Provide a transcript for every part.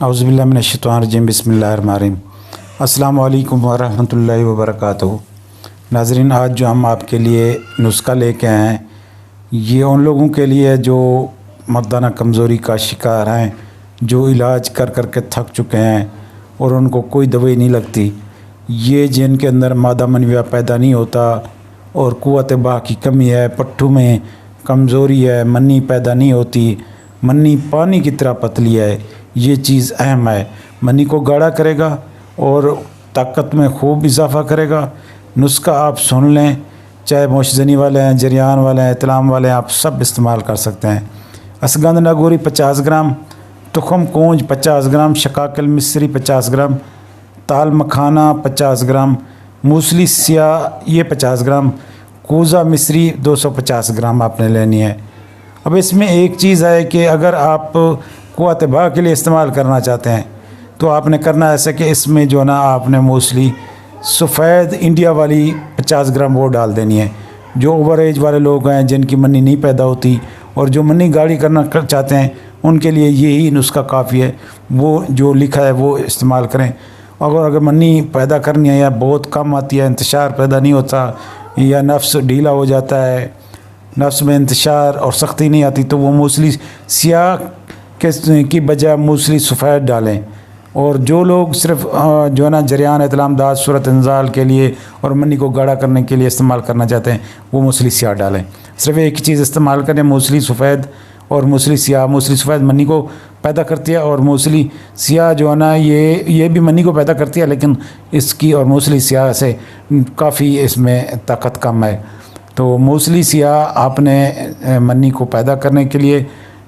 اعوذ باللہ من الشیطان الرجیم بسم اللہ الرحمن الرحیم۔ السلام علیکم ورحمۃ اللہ وبرکاتہ۔ ناظرین، آج جو ہم آپ کے لیے نسخہ لے کے آئے ہیں یہ ان لوگوں کے لیے جو مردانہ کمزوری کا شکار ہیں، جو علاج کر کر کے تھک چکے ہیں اور ان کو کوئی دوائی نہیں لگتی، یہ جن کے اندر مادہ منویہ پیدا نہیں ہوتا اور قوت باہ کی کمی ہے، پٹھوں میں کمزوری ہے، منی پیدا نہیں ہوتی، منی پانی کی طرح پتلی ہے، یہ چیز اہم ہے۔ منی کو گاڑھا کرے گا اور طاقت میں خوب اضافہ کرے گا۔ نسخہ آپ سن لیں، چاہے موشزنی والے ہیں، جریان والے ہیں، اطلام والے ہیں، آپ سب استعمال کر سکتے ہیں۔ اسگند ناگوری 50 گرام، تخم کونج 50 گرام، شقاقل مصری 50 گرام، تال مکھانہ 50 گرام، موسلی سیاہ یہ 50 گرام، کوزہ مصری 250 گرام آپ نے لینی ہے۔ اب اس میں ایک چیز ہے کہ اگر آپ قوت باہ کے لیے استعمال کرنا چاہتے ہیں تو آپ نے کرنا ایسا کہ اس میں جو نا آپ نے موسلی سفید انڈیا والی 50 گرام وہ ڈال دینی ہے۔ جو اوور ایج والے لوگ ہیں، جن کی منی نہیں پیدا ہوتی اور جو منی گاڑھی کرنا چاہتے ہیں، ان کے لیے یہی نسخہ کافی ہے، وہ جو لکھا ہے وہ استعمال کریں۔ اگر منی پیدا کرنی ہے یا بہت کم آتی ہے، انتشار پیدا نہیں ہوتا یا نفس ڈھیلا ہو جاتا ہے، نفس میں انتشار اور سختی نہیں آتی، تو وہ موسلی سیاہ کی بجائے موسلی سفید ڈالیں۔ اور جو لوگ صرف جو ہے نا جریان اطلام داد صورت انزال کے لیے اور منی کو گاڑھا کرنے کے لیے استعمال کرنا چاہتے ہیں، وہ موسلی سیاہ ڈالیں۔ صرف ایک چیز استعمال کریں، موسلی سفید اور موسلی سیاہ۔ موسلی سفید منی کو پیدا کرتی ہے اور موسلی سیاہ جو ہے نا یہ بھی منی کو پیدا کرتی ہے، لیکن اس کی اور موسلی سیاہ سے کافی اس میں طاقت کم ہے۔ تو موسلی سیاہ آپ نے منی کو پیدا کرنے کے لیے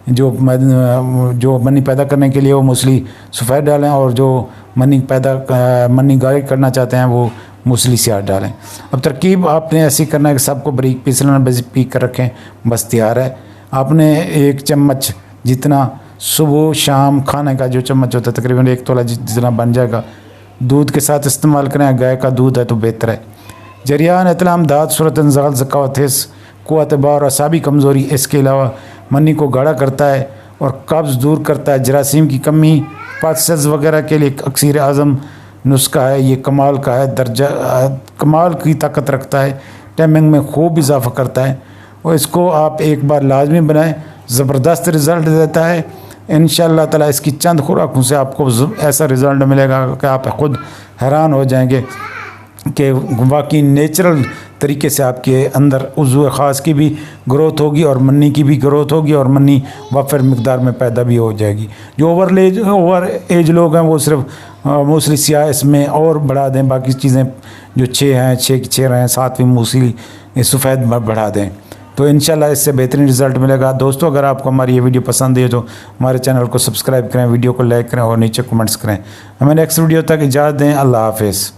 جو منی پیدا کرنے کے لیے وہ موسلی سفید ڈالیں، اور جو منی گاڑھی کرنا چاہتے ہیں وہ موسلی سیاہ ڈالیں۔ اب ترکیب آپ نے ایسی کرنا ہے کہ سب کو بریک پیس لینا، پیس کر رکھیں، بس تیار ہے۔ آپ نے 1 چمچ جتنا صبح شام کھانے کا جو چمچ ہوتا ہے، تقریباً 1 تولہ جتنا بن جائے گا، دودھ کے ساتھ استعمال کریں۔ گائے کا دودھ ہے تو بہتر ہے۔ جریان اطلام داد صورت انزال ذکاوت حس قوت باہ اور اعصابی کمزوری، اس کے علاوہ منی کو گاڑھا کرتا ہے اور قبض دور کرتا ہے۔ جراثیم کی کمی، پالسز وغیرہ کے لیے اکسیر اعظم نسخہ ہے، یہ کمال کا ہے، درجہ کمال کی طاقت رکھتا ہے، ٹائمنگ میں خوب اضافہ کرتا ہے، اور اس کو آپ ایک بار لازمی بنائیں، زبردست رزلٹ دیتا ہے۔ انشاءاللہ تعالی اس کی چند خوراکوں سے آپ کو ایسا رزلٹ ملے گا کہ آپ خود حیران ہو جائیں گے کہ واقعی نیچرل طریقے سے آپ کے اندر عضو خاص کی بھی گروتھ ہوگی اور منی کی بھی گروتھ ہوگی، اور منی وافر مقدار میں پیدا بھی ہو جائے گی۔ جو اوور ایج لوگ ہیں وہ صرف موسلی سیاہ اس میں اور بڑھا دیں، باقی چیزیں جو 6 ہیں 6 کی 6 رہیں، 7ویں موسلی سفید بڑھا دیں، تو انشاءاللہ اس سے بہترین رزلٹ ملے گا۔ دوستو، اگر آپ کو ہماری یہ ویڈیو پسند ہے تو ہمارے چینل کو سبسکرائب کریں، ویڈیو کو لائک کریں اور نیچے کمنٹس کریں۔ ہمیں نیکسٹ ویڈیو تک اجازت دیں۔ اللہ حافظ۔